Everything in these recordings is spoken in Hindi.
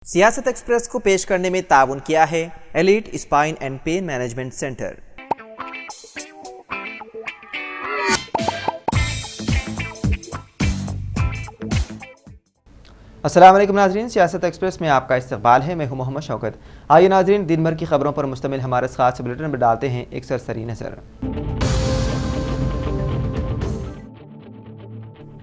सियासत एक्सप्रेस को पेश करने में ताउन किया है elite spine and pain management centre. अस्सलाम वालेकुम नाजरीन, सियासत एक्सप्रेस में आपका इस्तकबाल है। मैं हूं मोहम्मद शौकत। आइए नाजरीन, दिन भर की खबरों पर मुश्तमिल हमारे खास बुलेटिन में डालते हैं एक सरसरी नज़र।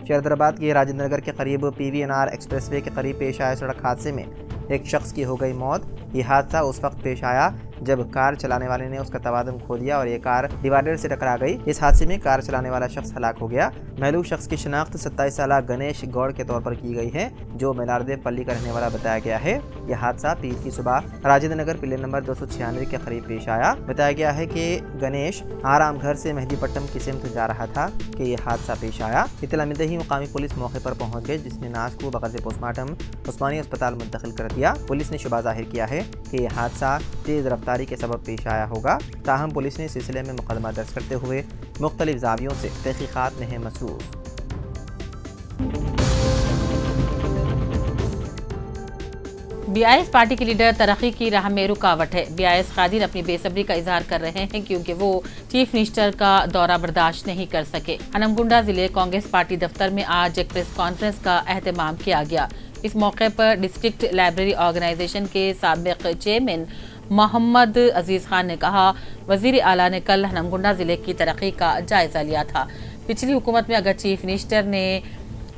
शहरदाबाद के राजेंद्र नगर के करीब PVNR एक्सप्रेसवे के करीब पेश आए सड़क हादसे में एक शख्स की हो गई मौत। यह हादसा उस वक्त पेश आया जब कार चलाने वाले ने उसका तवाज़ुन खो दिया और ये कार डिवाइडर से टकरा गई। इस हादसे में कार चलाने वाला शख्स हलाक हो गया। महलूक शख्स की शनाख्त 27 साल गणेश गौड़ के तौर पर की गई है, जो मेलारदेव पल्ली का रहने वाला बताया गया है। यह हादसा पीर की सुबह राजेंद्र नगर पिलर नंबर 296 के करीब पेश आया। बताया गया है कि गणेश आराम घर से मेहदीपट्टम की सिमत जा रहा था कि यह हादसा पेश आया। इत्तला मिलते ही मुकामी पुलिस मौके पर पहुंच गई, जिसने नाश को बगैर पोस्टमार्टम उस्मानी अस्पताल मुंतकिल कर दिया। पुलिस ने शुबा जाहिर किया है कि यह हादसा तेज रफ्तारी के सबब पेश आया होगा। ताहम पुलिस ने इस सिलसिले में मुकदमा दर्ज करते हुए मुख्तलिफ जावियों से तहकीकात में है मसरूफ। BIS पार्टी के लीडर तरक्की की राह में रुकावट है। BIS खादीन अपनी बेसब्री का इजहार कर रहे हैं क्योंकि वो चीफ मिनिस्टर का दौरा बर्दाश्त नहीं कर सके। हनमकुंडा जिले कांग्रेस पार्टी दफ्तर में आज एक प्रेस कॉन्फ्रेंस का एहतमाम किया गया। इस मौके पर डिस्ट्रिक्ट लाइब्रेरी ऑर्गेनाइजेशन के साबिक चेयरमैन मोहम्मद अजीज खान ने कहा, वजीर आला ने कल हनमकुंडा जिले की तरक्की का जायजा लिया था। पिछली हुकूमत में अगर चीफ मिनिस्टर ने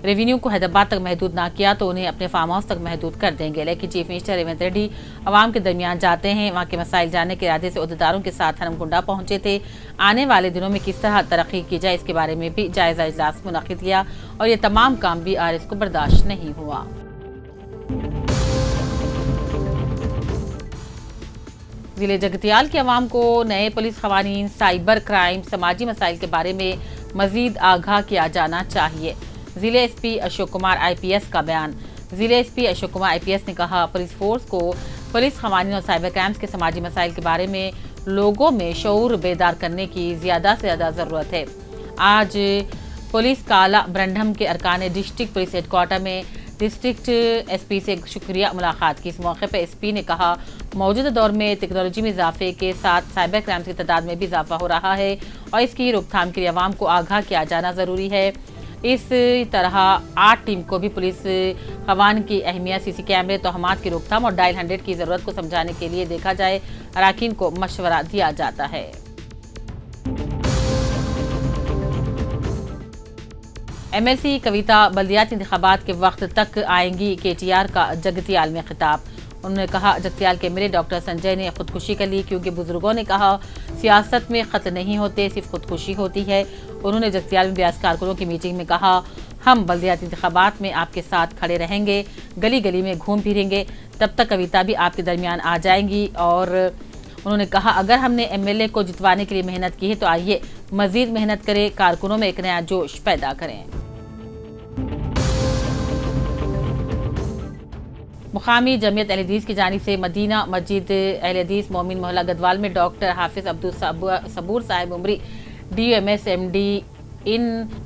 रेवेन्यू को हैदराबाद तक महदूद ना किया तो उन्हें अपने फार्म हाउस तक महदूद कर देंगे। लेकिन चीफ मिनिस्टर रेवंत रेड्डी आवाम के दरमियान जाते हैं, वहाँ के मसाइल जानने के इरादे से अहदेदारों के साथ हनमकुंडा पहुंचे थे। आने वाले दिनों में किस तरह तरक्की की जाए इसके बारे में भी जायजा इजलास मुनक्किद किया और ये तमाम काम BRS को बर्दाश्त नहीं हुआ। जिले जगतियाल के अवाम को नए पुलिस क़वानीन, साइबर क्राइम, समाजी मसाइल के बारे में मजीद आगाह किया जाना चाहिए। जिले SP अशोक कुमार IPS का बयान। जिले SP अशोक कुमार IPS ने कहा, पुलिस फोर्स को पुलिस क़वानीन और साइबर क्राइम्स के समाजी मसाइल के बारे में लोगों में शऊर बेदार करने की ज़्यादा से ज़्यादा ज़रूरत है। आज पुलिस काला ब्रंडम के अरकान डिस्ट्रिक्ट पुलिस हेडक्वार्टर में डिस्ट्रिक्ट SP से शुक्रिया मुलाकात की। इस मौके पर SP ने कहा, मौजूदा दौर में टेक्नोलॉजी में इजाफे के साथ साइबर क्राइम्स की तादाद में भी इजाफा हो रहा है और इसकी रोकथाम के लिए अवाम को आगाह किया जाना ज़रूरी है। इस तरह 8 टीम को भी पुलिस क़वानीन की अहमियत, CC कैमरे, तोहमात की रोकथाम और डायल 100 की ज़रूरत को समझाने के लिए देखा जाए। अराकीन को मशवरा दिया जाता है। MLC कविता बल्दियाती इंतखाबात के वक्त तक आएंगी। KTR का जगतियाल में खिताब। उन्होंने कहा, जगतियाल के मेरे डॉक्टर संजय ने खुदकुशी कर ली क्योंकि बुजुर्गों ने कहा सियासत में खत नहीं होते, सिर्फ खुदकुशी होती है। उन्होंने जगतियाल में BIS कारकुनों की मीटिंग में कहा, हम बल्दियाती इंतखाबात में आपके साथ खड़े रहेंगे, गली गली में घूम फिरेंगे, तब तक कविता भी आपके दरमियान आ जाएंगी। और उन्होंने कहा, अगर हमने MLA को जितवाने के लिए मेहनत की है तो आइए मजीद मेहनत करें, कारकुनों में एक नया जोश पैदा करें। मुकामी जमीयत अहले हदीस की जानिब से मदीना मस्जिद अहले हदीस मोमिन मोहल्ला गदवाल में doctor Hafiz Abdul Saboor Sahib Umri DMS MD in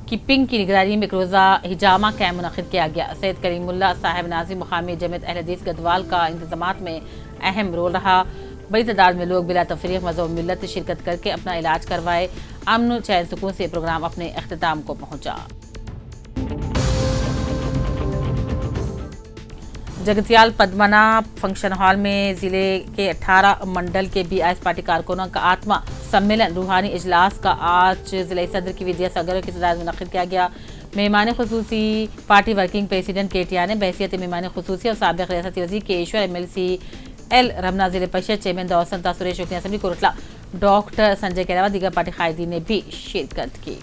keeping की निगरानी में एक रोज़ा हिजामा कैम्प मुनक़िद किया गया। सैयद करीमुल्लाह साहिब नाज़िम मुकामी जमीयत अहले हदीस गदवाल का इंतज़ामात में अहम रोल रहा। बड़ी तादाद में लोग बिला तफरीक़ मज़हब मिल्लत शिरकत करके अपना इलाज करवाए। अमन चैन सुकून से प्रोग्राम अपने अख्तिताम को पहुँचा। जगतियाल पद्मनाभ फंक्शन हॉल में जिले के 18 मंडल के BIS पार्टी कारकुनों का आत्मा सम्मेलन रूहानी इजलास का आज जिला सदर की विद्या सागर की सदारत में मुनक़्क़िद किया गया। मेहमान खुसूसी पार्टी वर्किंग प्रेसिडेंट KTR ने बहैसियत मेहमान खुसूसी और साबिक़ रियासती वज़ीर केशवर MLC L रमना जिले परिषद चेयरमैन दौसन तासुरेश असम्बली कोरटला डॉक्टर संजय के अलावा दीगर पार्टी कायदीन ने भी शिरकत की।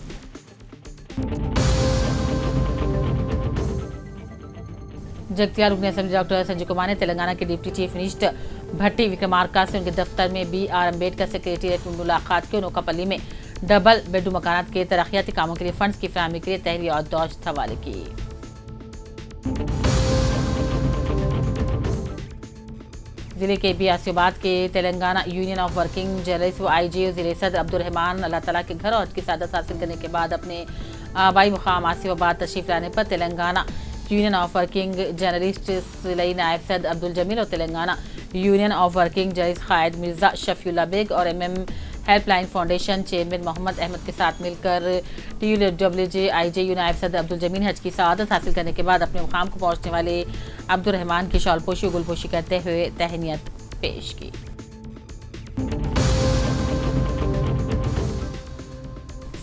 जगतियाल रुकन असेंबली डॉक्टर संजय कुमार ने तेलंगाना के डिप्टी चीफ मिनिस्टर भट्टी विक्रमार्का से उनके दफ्तर में BR अम्बेडकर सेक्रेटेरिएट में मुलाकात की। नोकापल्ली में डबल बेडरूम मकानात के तरक्याती कामों के लिए फंड्स की फराहमी के लिए तहरीर और दौस्त हवाले की। जिले के BRCबाद के Telangana union of working journalist व IGO जिले सदर अब्दुल रहमान अल्लाह ताला के घर और की सादत हासिल करने के बाद अपने आबाई मुकाम आसिफाबाद तशरीफ लाने पर Telangana union of working journalist सिलई नायब सद अब्दुल जमील और Telangana union of working journalist कायद मिर्जा शफीउल्लाह बेग और MM helpline foundation chairman Mohammed Ahmed के साथ मिलकर TUWJIJU नायब सदर अब्दुल जमील हज की सआदत हासिल करने के बाद अपने मुकाम को पहुंचने वाले अब्दुल रहमान की शॉलपोशी और गुलपोशी करते हुए तहनीत पेश की।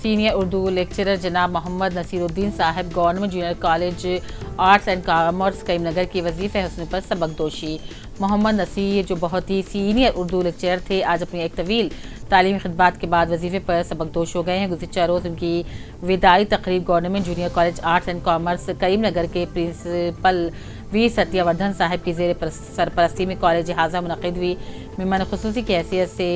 सीनियर उर्दू लेक्चरर जनाब मोहम्मद नसीरुद्दीन साहब government junior college arts and commerce Karimnagar की वजीफे हसन पर सबकदोशी। मोहम्मद नसीर जो बहुत ही सीनियर उर्दू लेक्चरर थे, आज अपनी एक तवील तालीमी खिदमात के बाद वजीफे पर सबकदोश हो गए हैं। गुज़िश्ता रोज़ उनकी विदाई तकरीब government junior college arts and commerce Karimnagar के प्रिंसिपल वी सत्यावर्धन साहब की ज़ेर सरपरस्ती में कॉलेज हाजा मुनक़िद हुई। मेहमान खुसूसी की हैसियत से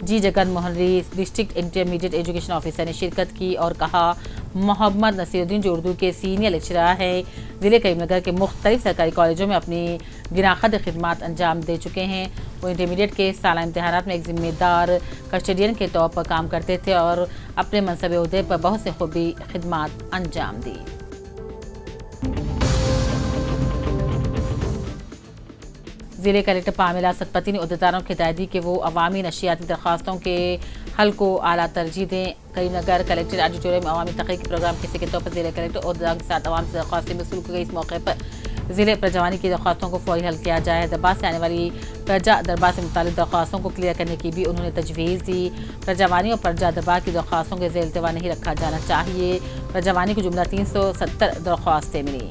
जी जगन मोहनरी डिस्ट्रिक्ट इंटरमीडिएट एजुकेशन ऑफिसर ने शिरकत की और कहा, मोहम्मद नसीरुद्दीन जो उर्दू के सीनियर लेक्चरर हैं, ज़िले करीमनगर के मुख्तलिफ सरकारी कॉलेजों में अपनी गिराखत खिदमात अंजाम दे चुके हैं। वो इंटरमीडिएट के साला इम्तहानात में एक ज़िम्मेदार कस्टडियन के तौर पर काम करते थे और अपने मनसब ओहदे पर बहुत से खूबी खिदमात अंजाम दी। ज़िले कलेक्टर पामिला सतपति ने उहदेदारों को हिदायत दी कि वो अवामी नशियाती दरख्वास्तों के हल को आला तरजीह दें। करीमनगर कलेक्टर ऑडिटोरियम में अवामी तहक़ीक़ प्रोग्राम के हिस्से के तौर पर ज़िले कलेक्टर उहदेदारों के साथ अवाम से दरख्वास्तें वसूल की गई। इस मौके पर ज़िले प्रजवानी की दरख्वास्तों को फौरी हल किया जाए। हैदराबाद से आने वाली प्रजा दरबार से मुताल्लिक़ दरख्वास्तों को क्लियर करने की भी उन्होंने तजवीज़ दी। प्रजवानी और प्रजा दरबार की दरख्वास्तों के ज़ेर इल्तिवा नहीं रखा जाना चाहिए। प्रजवानी को जुमला 370 दरख्वास्तें मिली।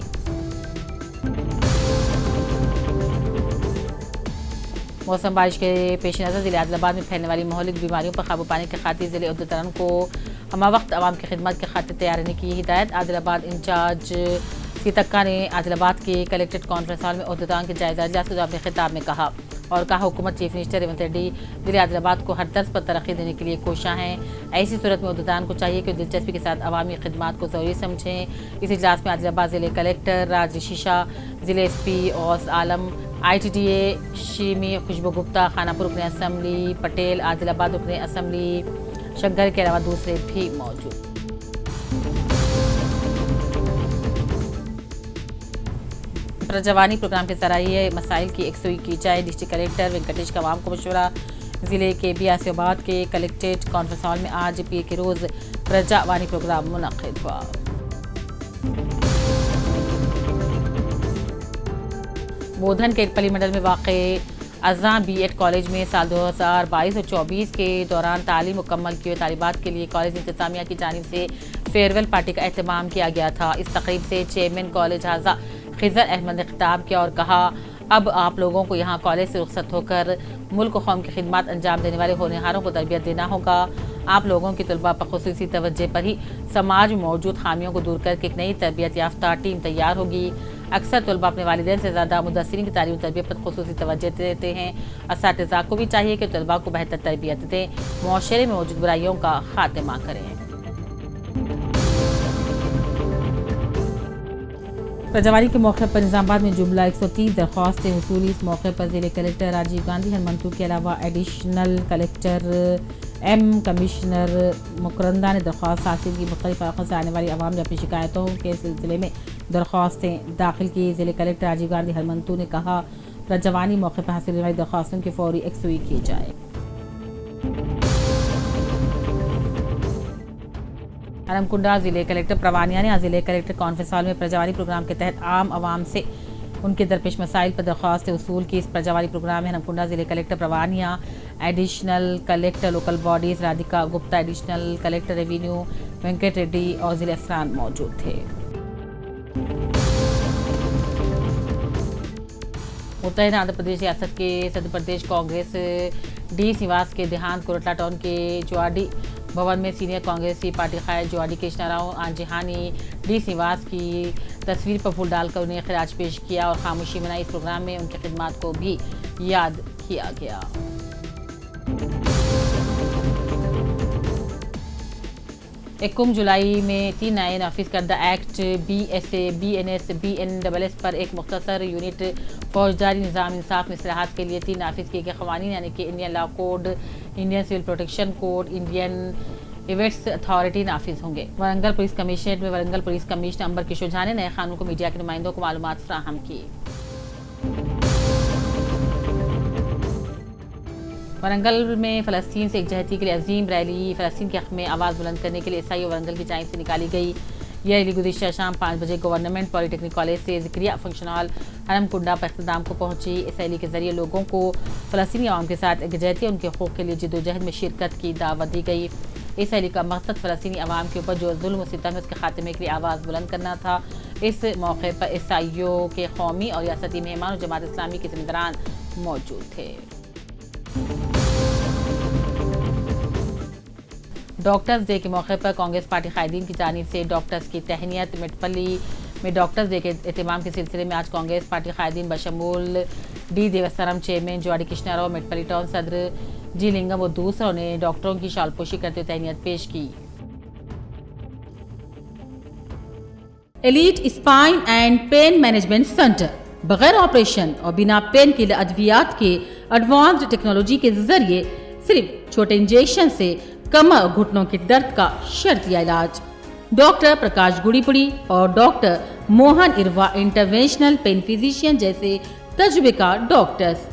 मौसम बारिश के पेश नज़र ज़िले आदिलाबाद में फैलने वाली महलिक बीमारियों पर काबू पाने के खातिर ज़िले उहदेदारों को हमा वक्त आवाम की खिदमत के खातिर तैयार रहने की हिदायत। आदिलाबाद इंचार्ज सीतक्का ने आदिलाबाद के कलेक्ट्रेट कॉन्फ्रेंस हॉल में उहदेदारों के जायजा इजलास के अपने खिताब में कहा हुकूमत चीफ मिनिस्टर रेवंत रेड्डी ज़िले आदिलाबाद को हर तर्ज पर तरक्की देने के लिए कोशा हैं। ऐसी सूरत में उहदेदारों को चाहिए कि दिलचस्पी के साथ अवामी खिदमात को ज़रूरी समझें। इस इजलास में आदिलाबाद ज़िले कलेक्टर राज ऋषिशा, ज़िले SP औस आलम, ITDA शीमी खुशबू गुप्ता, खानापुर रुकने असम्बली पटेल, आदिलाबाद रुकने असम्बली शंकर के अलावा दूसरे भी मौजूद। प्रजवानी प्रोग्राम के जरिए मसाइल की एकसुई की जाए। डिस्ट्रिक्ट कलेक्टर वेंकटेश का आवाम को मशवरा। ज़िले के बियासियाबाद के कलेक्ट्रेट कॉन्फ्रेंस हॉल में आज पीर के रोज़ प्रजावानी प्रोग्राम मुनक़िद हुआ। बोधन के इटपली मंडल में वाक़े अज़ां B.Ed कॉलेज में साल 2022 और 24 के दौरान तालीम मुकम्मल किए तालिबात के लिए कॉलेज इंतज़ामिया की जानिब से फेयरवेल पार्टी का एहतमाम किया गया था। इस तकरीब से चेयरमैन कॉलेज हाजा खिज़र अहमद ने खिताब किया और कहा, अब आप लोगों को यहाँ कॉलेज से रुखसत होकर मुल्क व कौम की खिदमत अंजाम देने वाले होनहारों को तरबियत देना होगा। आप लोगों की तलबा पर खुसूसी तवज्जो पर ही समाज में मौजूद खामियों को दूर करके एक नई तरबियत याफ्ता टीम तैयार होगी। अक्सर तलबा अपने वालिदैन से ज़्यादा मुदस्सिरीन की तालीम तरबियत पर खुसूसी तवज्जो देते हैं। असातिज़ा को भी चाहिए कि तलबा को बेहतर तरबियत दें, मुआशरे में मौजूद बुराइयों का खात्मा करें। प्रजावानी के मौके पर निज़ामाबाद में जुमला 130 दरख्वास्तें वसूली। इस मौके पर ज़िले कलेक्टर राजीव गांधी हनुमंतु के अलावा एडिशनल कलेक्टर कमिश्नर मुकरंदा ने दरख्वास्त हासिल की। मुख्तलिफ इलाक़ों से आने वाली आवाम ने अपनी शिकायतों के सिलसिले में दरख्वास्तें दाखिल की। ज़िले कलेक्टर राजीव गांधी हनुमंतु ने कहा, प्रजवानी मौके पर हासिल होने वाली दरख्वास्तों की फौरी एकसुई की जाए। हरमकुंडा ज़िले कलेक्टर प्रवानिया ने आज ज़िले कलेक्टर कॉन्फ्रेंस हॉल में प्रजावानी प्रोग्राम के तहत आम आवाम से उनके दरपेश मसाइल पर दरख्वास्त वसूल की। इस प्रजावानी प्रोग्राम में हरमकुंडा ज़िले collector Pravinya, additional collector local bodies Radhika Gupta, additional collector revenue Venkat Reddy और ज़िले अफसरान मौजूद थे। मुत्तहिदा आंध्र प्रदेश रियासत के सदर प्रदेश कांग्रेस D श्रीनिवास के देहांत कोरटला टाउन के जोआडी भवन में सीनियर कांग्रेसी पार्टी कायद जोआडी कृष्णाराव आंजिहानी D श्रीनिवास की तस्वीर पर फूल डालकर उन्हें खिराज पेश किया और खामोशी मनाई। इस प्रोग्राम में उनकी खिदमत को भी याद किया गया। इक्कीस जुलाई में 3 नए नाफिज करदा एक्ट BSA, BNS, BNSS पर एक मुख्तसर यूनिट फौजदारी निज़ाम इंसाफ में इस्लाहात के लिए 3 नाफिज किए गए क़वानीन यानी कि Indian law code, Indian civil protection code, Indian events authority नाफिज होंगे। वरंगल पुलिस कमिश्नरेट में वरंगल पुलिस कमिश्नर अंबर किशोर झा ने नए कानून को मीडिया के नुमाइंदों को मालूमात फराहम की। वरंगल में फ़लस्तीन से एकजहती के लिए अजीम रैली फ़लस्तीन के हक़ में आवाज़ बुलंद करने के लिए SI वरंगल की जानिब से निकाली गई। यह रैली गुज़िश्ता शाम 5 बजे गवर्नमेंट पॉलिटेक्निक कॉलेज से ज़िक्रिया फंक्शन हॉल हरमकुंडा पर इख्तिताम को पहुंची। इस रैली के जरिए लोगों को फ़लस्तीनी अवाम के साथ एकजहती और उनके हक़ूक़ के लिए जद्दोजहद में शिरकत की दावत दी गई। इस रैली का मकसद फ़लस्तीनी अवाम के ऊपर जो जुल्म और सितम है उसके खात्मे के लिए आवाज़ बुलंद करना था। इस मौके पर SIO के कौमी और रियासती मेहमान और जमात इस्लामी के ज़िम्मेदारान मौजूद थे। डॉक्टर्स डे के मौके पर कांग्रेस पार्टी कायदीन की जानिब से डॉक्टर्स की तहनीत। मिटपल्ली में डॉक्टर्स डे के एहतमाम के सिलसिले में आज कांग्रेस पार्टी कायदीन बशमूल D देवस्तरम चेयरमैन जोआड़ी कृष्णाराव, मिटपल्ली टाउन सदर जी लिंगम और दूसरों ने डॉक्टरों की शालपोशी करते हुए तहनीत पेश की। Elite spine and pain management centre बगैर ऑपरेशन और बिना पेन किलर अद्वियात के एडवांस्ड टेक्नोलॉजी के जरिए सिर्फ छोटे इंजेक्शन से कमर और घुटनों के दर्द का शर्तिया इलाज। डॉक्टर प्रकाश गुड़ीपुड़ी और doctor Mohan Irva interventional pain physician जैसे तजुर्बेकार डॉक्टर्स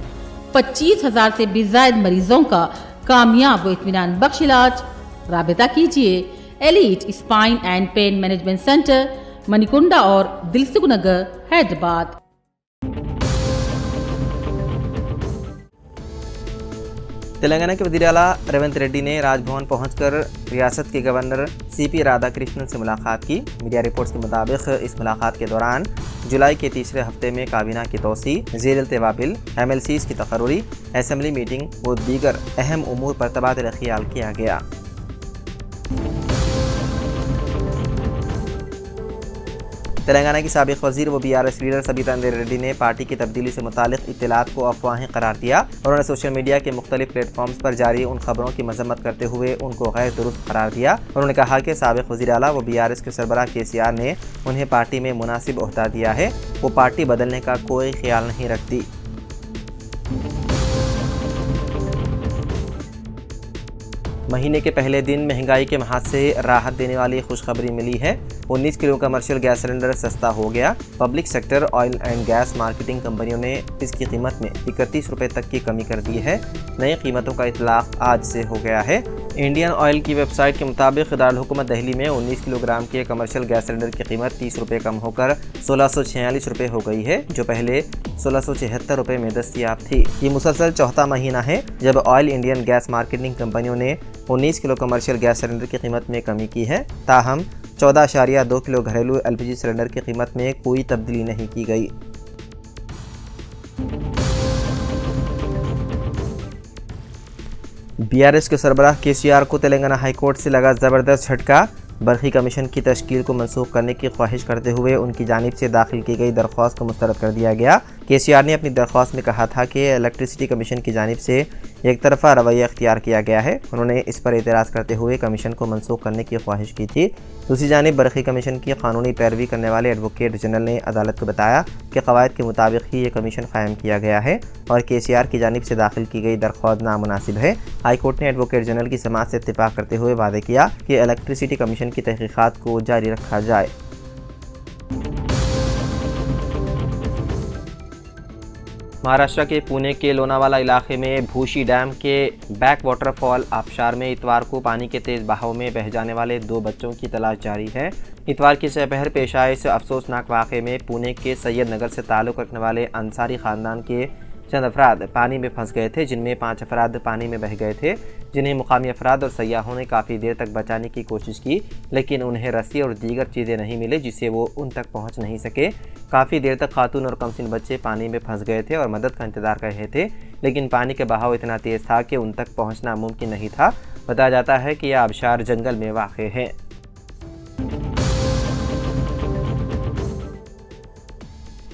25,000 से भी ज्यादा मरीजों का कामयाब व इत्मीनान बख्श इलाज। राबिता कीजिए elite spine and pain management centre, Manikunda और दिलसुख नगर, हैदराबाद। तेलंगाना के वज़ीर आला रेवंत रेड्डी ने राजभवन पहुंचकर रियासत के गवर्नर CP राधाकृष्णन से मुलाकात की। मीडिया रिपोर्ट्स के मुताबिक इस मुलाकात के दौरान जुलाई के तीसरे हफ्ते में काबीना की तोसी, ज़ेर-ए-इल्तिवा बिल, MLCs की तकर्रुरी, असेंबली मीटिंग और दीगर अहम उमूर पर तबादला ख्याल किया गया। तेलंगाना की साबिक वज़ीर व BRS लीडर सबिता इंदिरा रेड्डी ने पार्टी की तब्दीली से मुतालिक इत्तलात को अफवाहें करार दिया। उन्होंने सोशल मीडिया के मुख्तलिफ प्लेटफॉर्म्स पर जारी उन खबरों की मजम्मत करते हुए उनको गैर दुरुस्त करार दिया। उन्होंने कहा कि साबिक वज़ीर आला व BRS के सरबराह KCR ने उन्हें पार्टी में मुनासिब ओहदा दिया है, वो पार्टी बदलने का कोई ख्याल नहीं रखती। महीने के पहले दिन महंगाई के महाज से राहत देने वाली खुशखबरी मिली है। 19 किलो कमर्शियल गैस सिलेंडर सस्ता हो गया। Public sector oil and gas marketing कंपनियों ने इसकी कीमत में 31 रुपये तक की कमी कर दी है। नई कीमतों का इतलाक आज से हो गया है। इंडियन ऑयल की वेबसाइट के मुताबिक दारुल हुकूमत दिल्ली में 19 किलोग्राम के कमर्शियल गैस सिलेंडर की कीमत 30 रुपये कम होकर 1646 रुपये हो गई है, जो पहले 1676 रुपये में दस्तयाब थी। ये मुसलसल चौथा महीना है जब ऑयल इंडियन गैस मार्केटिंग कंपनियों ने 19 किलो कमर्शियल गैस सिलेंडर की कीमत में कमी की है। ताहम 14.2 किलो घरेलू LPG सिलेंडर की कीमत में कोई तब्दीली नहीं की गई। BRS के सरबराह KCR को तेलंगाना हाई कोर्ट से लगा ज़बरदस्त झटका। बरखी कमीशन की तश्कील को मनसूख करने की ख्वाहिश करते हुए उनकी जानिब से दाखिल की गई दरख्वास्त को मुस्तरद कर दिया गया। KCR ने अपनी दरख्वास्त में कहा था कि इलेक्ट्रिसिटी कमीशन की जानिब से एक तरफा रवैया अख्तियार किया गया है। उन्होंने इस पर एतराज़ करते हुए कमीशन को मनसूख करने की ख्वाहिश की थी। दूसरी जानिब बरखी कमीशन की कानूनी पैरवी करने वाले एडवोकेट जनरल ने अदालत को बताया कि क़वायद के मुताबिक ही ये कमीशन कायम किया गया है और KCR की जानिब से दाखिल की गई दरख्वास्त नामुनासिब है। हाई कोर्ट ने एडवोकेट जनरल की समाअत से इत्तिफाक करते हुए वादे किया कि इलेक्ट्रिसिटी कमीशन की तहकीकात को जारी रखा जाए। महाराष्ट्र के पुणे के लोनावाला इलाके में भूशी डैम के बैक वाटरफॉल आबशार में इतवार को पानी के तेज बहाव में बह जाने वाले 2 बच्चों की तलाश जारी है। इतवार की दोपहर पेश आए इस अफसोसनाक वाक़े में पुणे के सैयद नगर से ताल्लुक़ रखने वाले अंसारी ख़ानदान के चंद अफराद पानी में फंस गए थे, जिनमें 5 अफराद पानी में बह गए थे, जिन्हें मुकामी अफराद और सयाहों ने काफ़ी देर तक बचाने की कोशिश की, लेकिन उन्हें रस्सी और दीगर चीज़ें नहीं मिले जिससे वो उन तक पहुंच नहीं सके। काफ़ी देर तक खातून और कमसिन बच्चे पानी में फंस गए थे और मदद का इंतज़ार कर रहे थे, लेकिन पानी का बहाव इतना तेज़ था कि उन तक पहुँचना मुमकिन नहीं था। बताया जाता है कि यह आबशार जंगल में वाक़ है।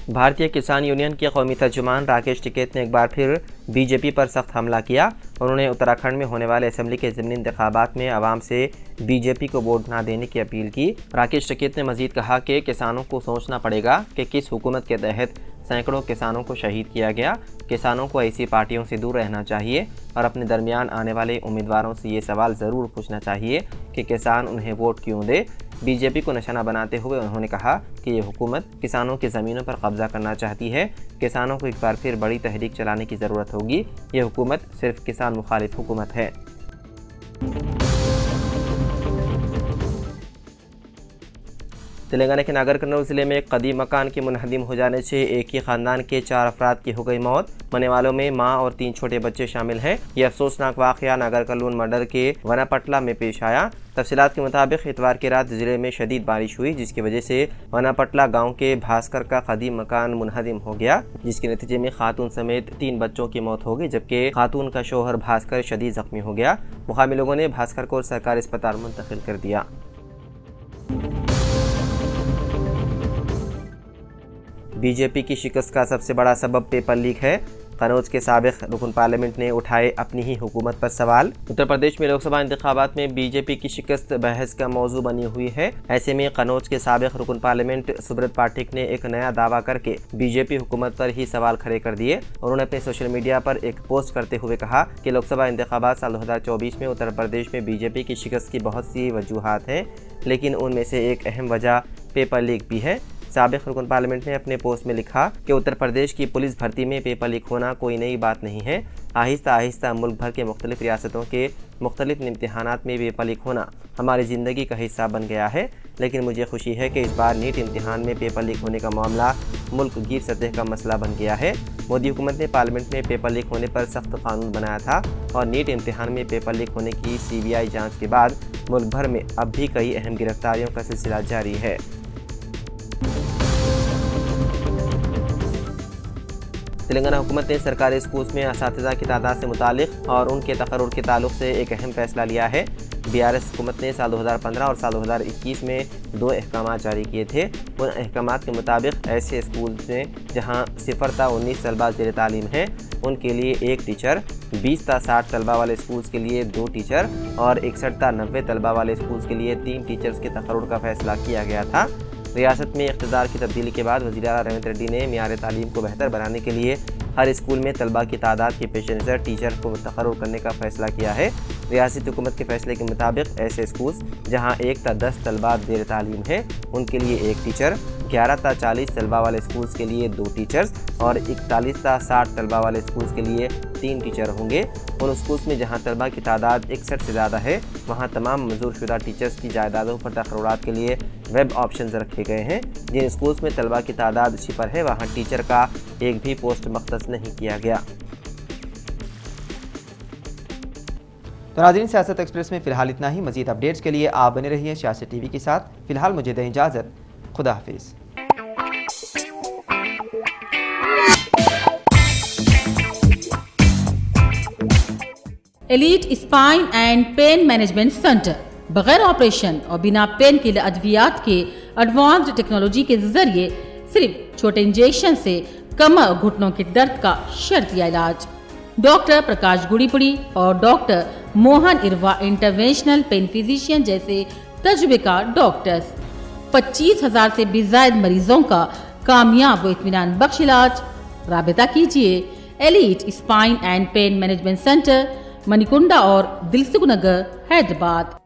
भारतीय किसान यूनियन के कौमी तर्जुमान राकेश टिकैत ने एक बार फिर बीजेपी पर सख्त हमला किया। उन्होंने उत्तराखंड में होने वाले असेंबली के ज़िमनी इंतखाबात में आवाम से बीजेपी को वोट ना देने की अपील की। राकेश टिकैत ने मजीद कहा कि किसानों को सोचना पड़ेगा कि किस हुकूमत के तहत सैकड़ों किसानों को शहीद किया गया। किसानों को ऐसी पार्टियों से दूर रहना चाहिए। और अपने दरमियान आने वाले उम्मीदवारों से ये सवाल ज़रूर पूछना चाहिए कि किसान उन्हें वोट क्यों दे। बीजेपी को निशाना बनाते हुए उन्होंने कहा कि ये हुकूमत किसानों की ज़मीनों पर कब्जा करना चाहती है। किसानों को एक बार फिर बड़ी तहरीक चलाने की ज़रूरत होगी। ये हुकूमत सिर्फ किसान मुखालिफ हुकूमत है। तेलंगाना के नागर कर्नूल जिले में एक कदीम मकान के मुनहदिम हो जाने से एक ही खानदान के 4 अफराद की हो गई मौत। मरने वालों में मां और 3 छोटे बच्चे शामिल हैं। यह अफसोसनाक वाक़या नागर कर्नूल मंडल के वनापटला में पेश आया। तफसीलात के मुताबिक इतवार की रात जिले में शदीद बारिश हुई, जिसकी वजह से वनापटला गांव के भास्कर का कदीम मकान मुनहदिम हो गया, जिसके नतीजे में खातून समेत 3 बच्चों की मौत हो गई, जबकि खातून का शोहर भास्कर शदीद जख्मी हो गया। मुकामी लोगों ने भास्कर को सरकारी अस्पताल मुंतकिल कर दिया। बीजेपी की शिकस्त का सबसे बड़ा सबब पेपर लीक है। कनौज के साबिक रुकन पार्लियामेंट ने उठाए अपनी ही हुकूमत पर सवाल। उत्तर प्रदेश में लोकसभा इंतखाबात में बीजेपी की शिकस्त बहस का मौजू बनी हुई है। ऐसे में कनौज के साबिक रुकन पार्लियामेंट सुब्रत पाठक ने एक नया दावा करके बीजेपी हुकूमत पर ही सवाल खड़े कर दिए। उन्होंने अपने सोशल मीडिया पर एक पोस्ट करते हुए कहा कि लोकसभा इंतखाबात साल 2024 में उत्तर प्रदेश में बीजेपी की शिकस्त की बहुत सी वजूहात हैं, लेकिन उनमें से एक अहम वजह पेपर लीक भी है। साबिक रुकन पार्लियामेंट ने अपने पोस्ट में लिखा कि उत्तर प्रदेश की पुलिस भर्ती में पेपर लीक होना कोई नई बात नहीं है। आहिस्ता आहिस्ता मुल्क भर के मुख्तलिफ रियासतों के मुख्तलिफ इम्तिहानात में पेपर लीक होना हमारी ज़िंदगी का हिस्सा बन गया है, लेकिन मुझे खुशी है कि इस बार नीट इम्तिहान में पेपर लीक होने का मामला मुल्क गिर सतह का मसला बन गया है। मोदी हुकूमत ने पार्लियामेंट में पेपर लीक होने पर सख्त कानून बनाया था और नीट इम्तिहान में पेपर लीक होने की CBI जाँच के बाद मुल्क भर में अब भी कई अहम गिरफ्तारियों का सिलसिला जारी है। तेलंगाना हुकूमत ने सरकारी स्कूल्स में असातिज़ा की तादाद से मुतालिक और उनके तकर्रुर के ताल्लुक से एक अहम फैसला लिया है। BRS हुकूमत ने साल 2015 और साल 2021 में 2 अहकाम जारी किए थे। उन अहकाम के मुताबिक ऐसे स्कूल में जहां 0 ता 19 तलबा ज़ेर तालीम हैं, उनके लिए 1 टीचर, 20 ता 60 तलबा वाले स्कूल्स के लिए 2 टीचर और 61 ता 90 तलबा वाले स्कूल्स के लिए 3 टीचर्स के तकर्रुर का फैसला किया गया था। रियासत में इक़्तिदार की तब्दीली के बाद वज़ीर आला रेवंत रेड्डी ने मियार तालीम को बेहतर बनाने के लिए हर स्कूल में तलबा की तादाद के पेश नज़र टीचर को तकर्रुर करने का फैसला किया है। रियासती हुकूमत के फैसले के मुताबिक ऐसे स्कूल्स जहां 1 ता 10 तलबा ज़ेर तालीम है, उनके लिए 1 टीचर, 11 ता 40 तलबा वाले स्कूल्स के लिए 2 टीचर्स और 41 ता 60 तलबा वाले स्कूल्स के लिए 3 टीचर होंगे। उन स्कूल्स में जहां तलबा की तादाद 61 से ज़्यादा है, वहां तमाम मंजूरशुदा टीचर्स की जायदादों पर तकर्रुरात के लिए वेब ऑप्शंस रखे गए हैं। जिन स्कूल्स में तलबा की तादाद 0 है, वहाँ टीचर का एक भी पोस्ट मख्तस नहीं किया गया। तो नाज़रीन, सियासत एक्सप्रेस में फ़िलहाल इतना ही। मज़ीद अपडेट्स के लिए आप बने रहिए सियासत TV के साथ। फ़िलहाल मुझे दें इजाज़त। खुदा हाफिज़। Elite spine and pain management centre बगैर ऑपरेशन और बिना पेन किलर अद्वियात के एडवांस्ड टेक्नोलॉजी के जरिए सिर्फ छोटे इंजेक्शन से कमर और घुटनों के दर्द का शर्तिया इलाज। डॉक्टर प्रकाश गुड़ीपुड़ी और doctor Mohan Irva interventional pain physician जैसे तजुर्बेकार डॉक्टर्स 25,000 से भी ज्यादा मरीजों का कामयाब व इत्मीनान बख्श इलाज। राबिता कीजिए elite spine and pain management centre, Manikunda और दिलसुख नगर, हैदराबाद।